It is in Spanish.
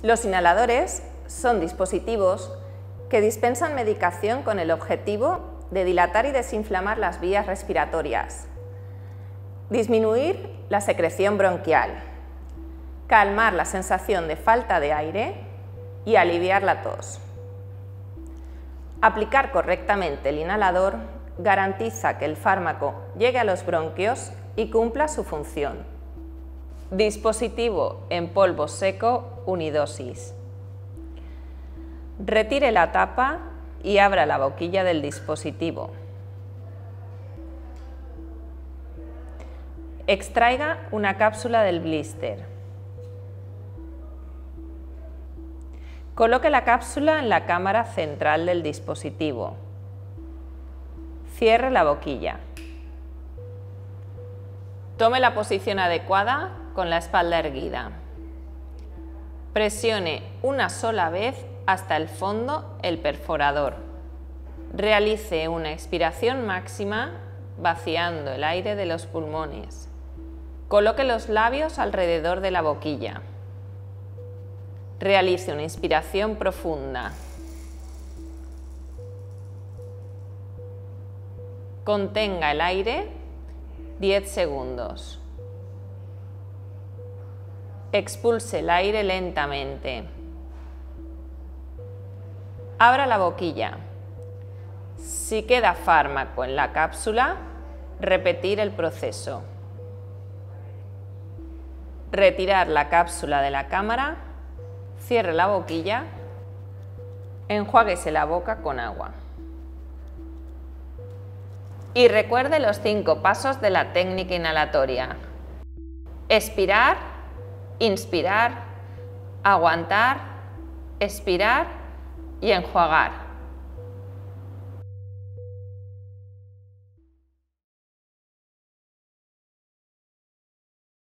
Los inhaladores son dispositivos que dispensan medicación con el objetivo de dilatar y desinflamar las vías respiratorias, disminuir la secreción bronquial, calmar la sensación de falta de aire y aliviar la tos. Aplicar correctamente el inhalador garantiza que el fármaco llegue a los bronquios y cumpla su función. Dispositivo en polvo seco unidosis. Retire la tapa y abra la boquilla del dispositivo. Extraiga una cápsula del blister. Coloque la cápsula en la cámara central del dispositivo. Cierre la boquilla. Tome la posición adecuada con la espalda erguida. Presione una sola vez hasta el fondo el perforador. Realice una expiración máxima vaciando el aire de los pulmones. Coloque los labios alrededor de la boquilla. Realice una inspiración profunda. Contenga el aire 10 segundos. Expulse el aire lentamente. Abra la boquilla. Si queda fármaco en la cápsula, repetir el proceso. Retirar la cápsula de la cámara, cierre la boquilla, enjuáguese la boca con agua. Y recuerde los 5 pasos de la técnica inhalatoria. Expirar, inspirar, aguantar, expirar y enjuagar.